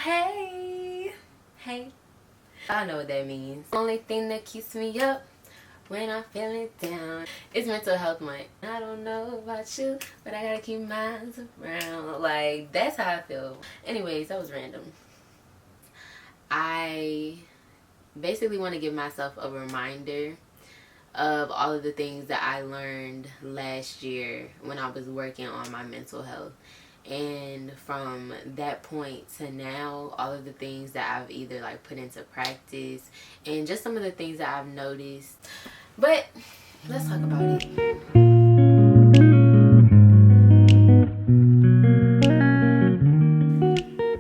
hey, hey. I know what that means. The only thing that keeps me up when I'm feeling down is mental health month. I don't know about you, but I gotta keep mine around. Like, that's how I feel. Anyways, that was random. I basically want to give myself a reminder of all of the things that I learned last year when I was working on my mental health. And from that point to now, all of the things that I've either like put into practice and just some of the things that I've noticed. But let's talk about it.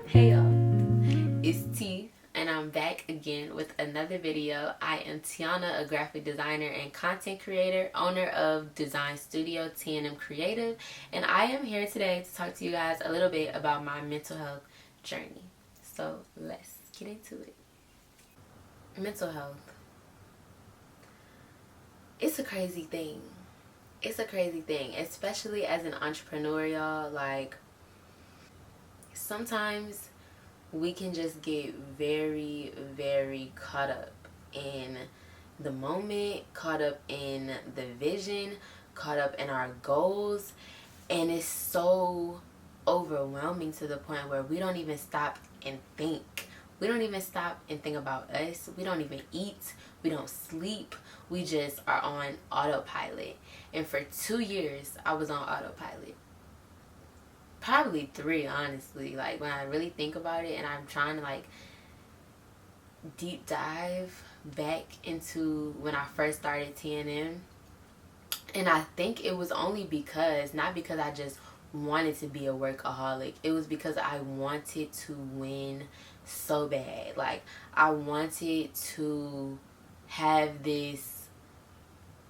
Hey y'all, it's T, and I'm back again with another video. I am Tiana, a graphic designer and content creator, owner of design studio T&M Creative, and I am here today to talk to you guys a little bit about my mental health journey. So let's get into it. Mental health. It's a crazy thing. It's a crazy thing, especially as an entrepreneur, y'all. Like, sometimes we can just get very, very caught up in the moment, caught up in the vision, caught up in our goals, and it's so overwhelming to the point where we don't even stop and think. We don't even stop and think about us. We don't even eat. We don't sleep. We just are on autopilot. And for 2 years, I was on autopilot. Probably 3, honestly. Like, when I really think about it and I'm trying to like deep dive back into when I first started T&M, and I think it was only because, not because I just wanted to be a workaholic, it was because I wanted to win so bad. Like, I wanted to have this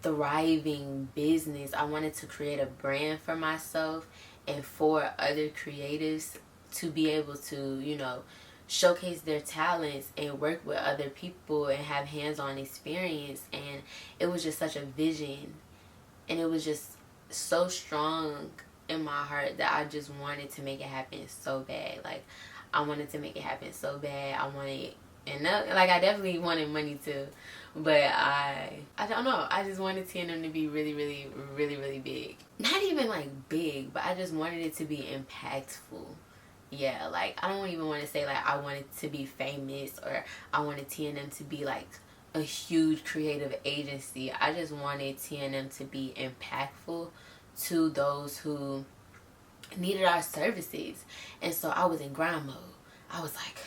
thriving business. I wanted to create a brand for myself and for other creatives to be able to, you know, showcase their talents and work with other people and have hands-on experience. And it was just such a vision, and it was just so strong in my heart that I just wanted to make it happen so bad. Like, I wanted to make it happen so bad. I wanted, and like, I definitely wanted money too, but I don't know, I just wanted T&M to be really, really, really, really big. Not even like big, but I just wanted it to be impactful. Yeah, like, I don't even want to say like I wanted to be famous or I wanted T&M to be like a huge creative agency. I just wanted T&M to be impactful to those who needed our services. And so I was in grind mode. I was like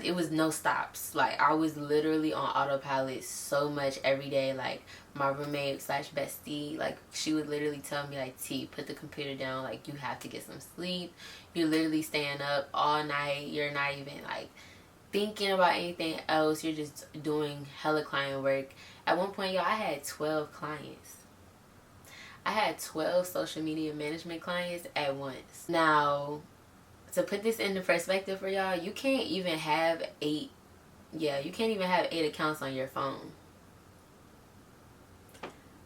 it was no stops. Like, I was literally on autopilot so much every day. Like, my roommate slash bestie, like, she would literally tell me, like, T, put the computer down. Like, you have to get some sleep. You're literally staying up all night. You're not even like thinking about anything else. You're just doing hella client work. At one point, y'all, I had 12 clients. I had 12 social media management clients at once. Now, to put this into perspective for y'all, you can't even have 8 accounts on your phone.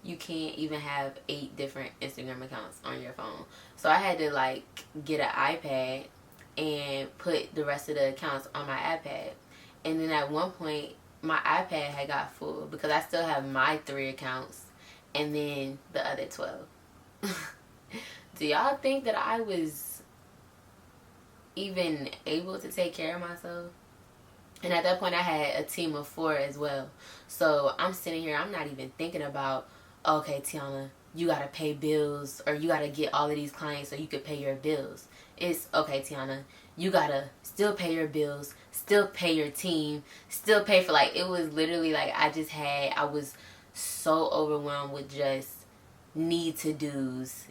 You can't even have 8 different Instagram accounts on your phone. So I had to like get an iPad and put the rest of the accounts on my iPad. And then at one point, my iPad had got full because I still have my 3 accounts and then the other 12. Do y'all think that I was even able to take care of myself? And at that point, I had a team of 4 as well. So I'm sitting here, I'm not even thinking about, okay, Tiana, you gotta pay bills, or you gotta get all of these clients so you could pay your bills. It's, okay, Tiana, you gotta still pay your bills, still pay your team, still pay for, like, it was literally like I was so overwhelmed with just need to do's.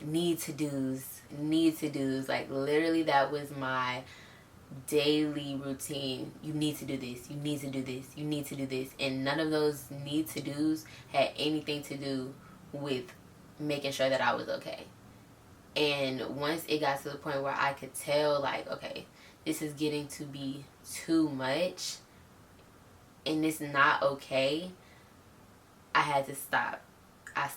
Like, literally, that was my daily routine. You need to do this, you need to do this, you need to do this. And none of those need to do's had anything to do with making sure that I was okay. And once it got to the point where I could tell, like, okay, this is getting to be too much and it's not okay, I had to stop. I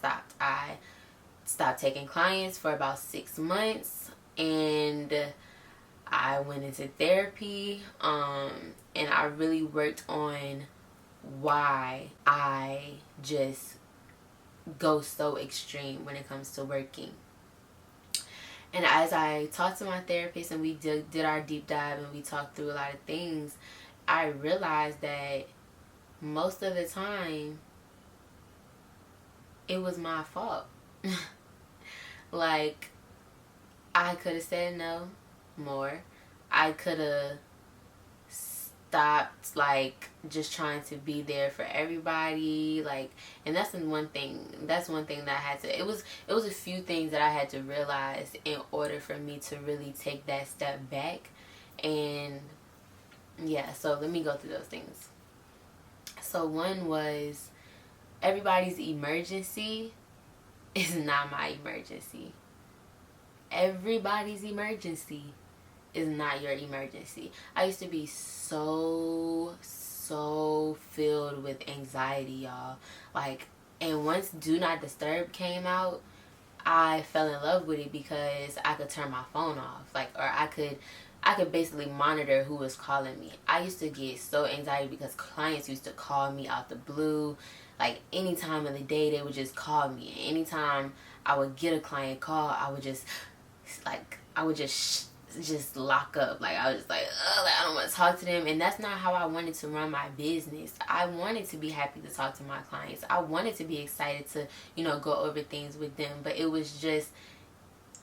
stopped taking clients for about 6 months, and I went into therapy, and I really worked on why I just go so extreme when it comes to working. And as I talked to my therapist and we did our deep dive and we talked through a lot of things, I realized that most of the time it was my fault. Like, I could have said no more. I could have stopped, like, just trying to be there for everybody. Like, and that's one thing that I had to, it was a few things that I had to realize in order for me to really take that step back. And yeah, so let me go through those things. So one was, everybody's emergency is not my emergency. Everybody's emergency is not your emergency. I used to be so filled with anxiety, y'all. Like, and once Do Not Disturb came out, I fell in love with it because I could turn my phone off. Like, or I could basically monitor who was calling me. I used to get so anxiety because clients used to call me out the blue. Like, any time of the day, they would just call me. Anytime I would get a client call, I would just lock up. Like, I was just like, I don't want to talk to them. And that's not how I wanted to run my business. I wanted to be happy to talk to my clients. I wanted to be excited to, go over things with them. But it was just,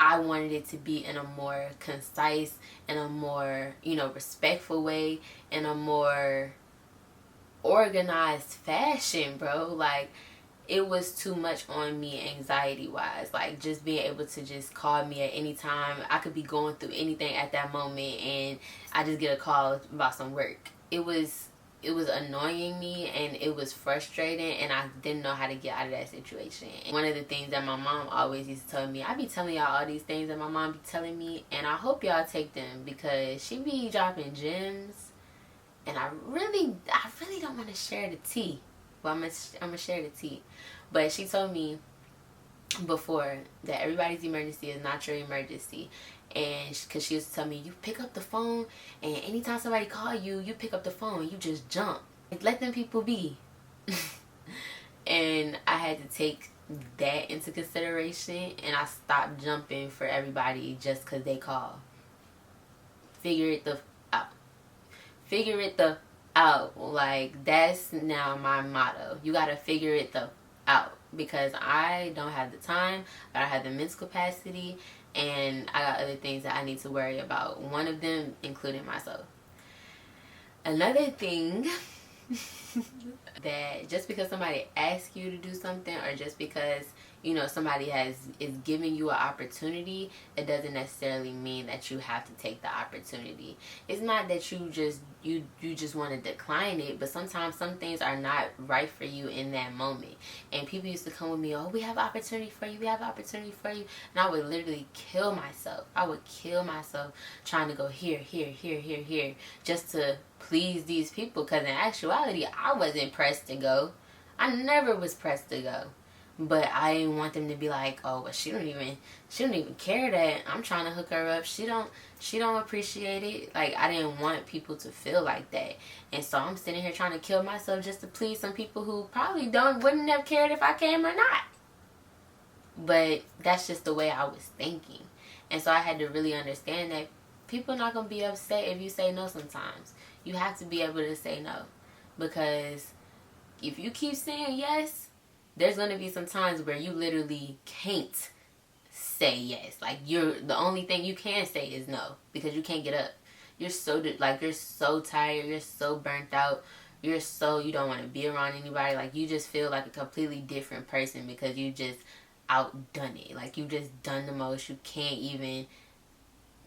I wanted it to be in a more concise, in a more, respectful way, in a more organized fashion, bro. Like, it was too much on me anxiety wise. Like, just being able to just call me at any time. I could be going through anything at that moment and I just get a call about some work. It was annoying me and it was frustrating, and I didn't know how to get out of that situation. One of the things that my mom always used to tell me, I be telling y'all all these things that my mom be telling me, and I hope y'all take them because she be dropping gems, and I really don't want to share the tea. Well, I'm gonna share the tea. But she told me before that everybody's emergency is not your emergency. And because she used to tell me, you pick up the phone, and anytime somebody call you, you pick up the phone, you just jump. Like, let them people be. And I had to take that into consideration, and I stopped jumping for everybody just because they call. Figure it the out. Figure it the out. Like, that's now my motto. You gotta figure it the out, because I don't have the time, I don't have the mental capacity, and I got other things that I need to worry about. One of them including myself. Another thing that just because somebody asks you to do something, or just because somebody is giving you an opportunity, it doesn't necessarily mean that you have to take the opportunity. It's not that you just want to decline it, but sometimes some things are not right for you in that moment. And people used to come with me, oh, we have opportunity for you, we have opportunity for you, and I would literally kill myself. I would kill myself trying to go here, just to please these people, because in actuality I wasn't pressed to go. I never was pressed to go. But I didn't want them to be like, oh, well, she don't even care that I'm trying to hook her up. She don't appreciate it. Like, I didn't want people to feel like that. And so I'm sitting here trying to kill myself just to please some people who probably wouldn't have cared if I came or not. But that's just the way I was thinking. And so I had to really understand that people are not going to be upset if you say no sometimes. You have to be able to say no. Because if you keep saying yes, there's going to be some times where you literally can't say yes. Like, the only thing you can say is no, because you can't get up. You're so tired, you're so burnt out, you don't want to be around anybody. Like, you just feel like a completely different person because you just outdone it. Like, you just done the most. You can't even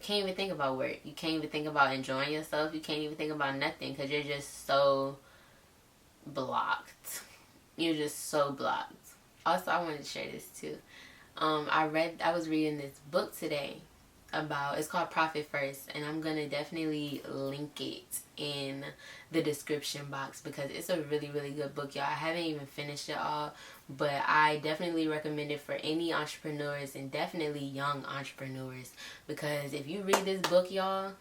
think about work. You can't even think about enjoying yourself. You can't even think about nothing because you're just so blocked. You're just so blocked. Also, I wanted to share this too. I was reading this book today it's called Profit First, and I'm gonna definitely link it in the description box because it's a really, really good book, y'all. I haven't even finished it all, but I definitely recommend it for any entrepreneurs, and definitely young entrepreneurs, because if you read this book, y'all,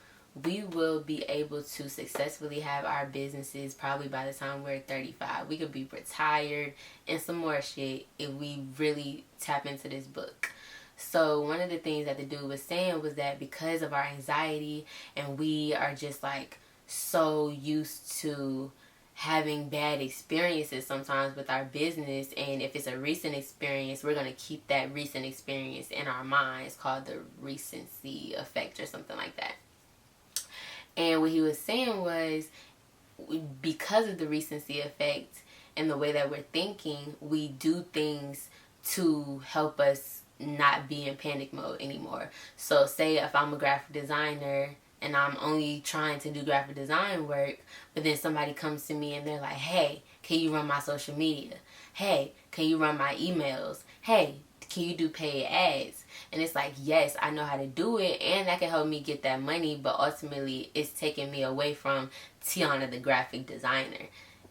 we will be able to successfully have our businesses probably by the time we're 35. We could be retired and some more shit if we really tap into this book. So one of the things that the dude was saying was that because of our anxiety, and we are just like so used to having bad experiences sometimes with our business, and if it's a recent experience, we're going to keep that recent experience in our minds, called the recency effect or something like that. And what he was saying was, because of the recency effect and the way that we're thinking, we do things to help us not be in panic mode anymore. So say if I'm a graphic designer and I'm only trying to do graphic design work, but then somebody comes to me and they're like, hey, can you run my social media? Hey, can you run my emails? Hey, can you do paid ads? And it's like, yes, I know how to do it, and that can help me get that money, but ultimately it's taking me away from Tiana the graphic designer.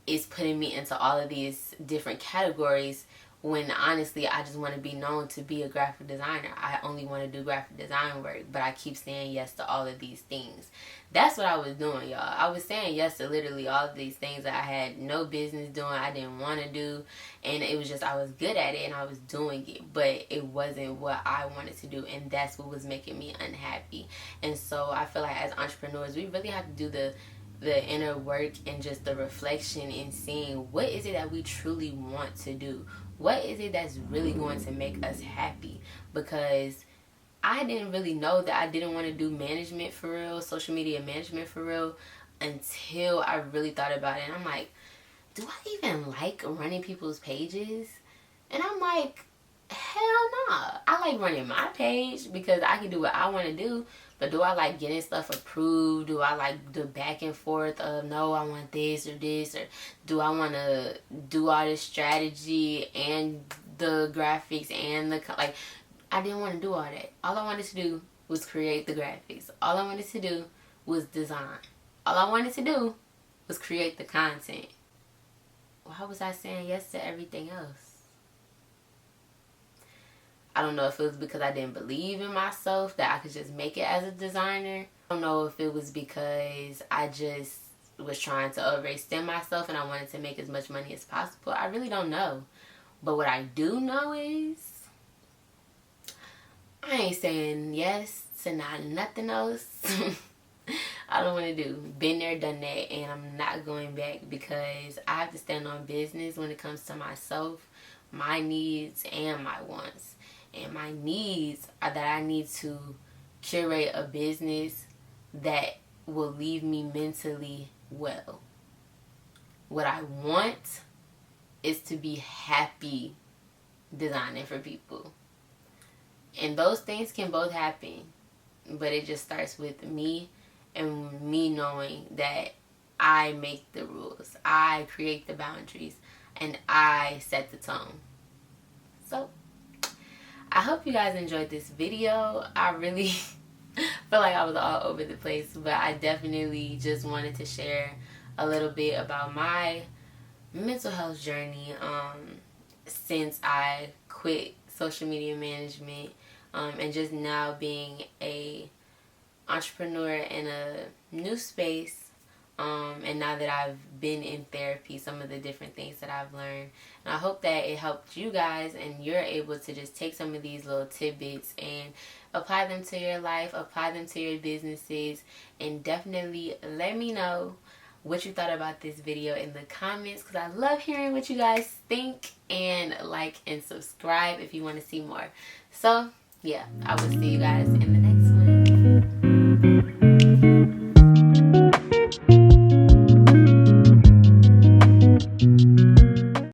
It's putting me into all of these different categories when honestly I just want to be known to be a graphic designer. I only want to do graphic design work, but I keep saying yes to all of these things. That's what I was doing, y'all. I was saying yes to literally all of these things that I had no business doing, I didn't want to do, and it was just I was good at it and I was doing it, but it wasn't what I wanted to do, and that's what was making me unhappy. And so I feel like as entrepreneurs, we really have to do the inner work and just the reflection and seeing what is it that we truly want to do. What is it that's really going to make us happy? Because I didn't really know that I didn't want to do management for real, social media management for real, until I really thought about it. And I'm like, do I even like running people's pages? And I'm like, hell nah. I like running my page because I can do what I want to do. But do I like getting stuff approved? Do I like the back and forth of, no, I want this or this? Or do I want to do all this strategy and the graphics and the, like, I didn't want to do all that. All I wanted to do was create the graphics. All I wanted to do was design. All I wanted to do was create the content. Why was I saying yes to everything else? I don't know if it was because I didn't believe in myself that I could just make it as a designer. I don't know if it was because I just was trying to overextend myself and I wanted to make as much money as possible. I really don't know. But what I do know is I ain't saying yes to nothing else. I don't want to do. Been there, done that, and I'm not going back because I have to stand on business when it comes to myself, my needs, and my wants. And my needs are that I need to curate a business that will leave me mentally well. What I want is to be happy designing for people. And those things can both happen. But it just starts with me and me knowing that I make the rules. I create the boundaries. And I set the tone. So I hope you guys enjoyed this video. I really feel like I was all over the place, but I definitely just wanted to share a little bit about my mental health journey since I quit social media management and just now being a entrepreneur in a new space. And now that I've been in therapy, some of the different things that I've learned. And I hope that it helped you guys and you're able to just take some of these little tidbits and apply them to your life, apply them to your businesses, and definitely let me know what you thought about this video in the comments, because I love hearing what you guys think, and like and subscribe if you want to see more. So yeah, I will see you guys in the next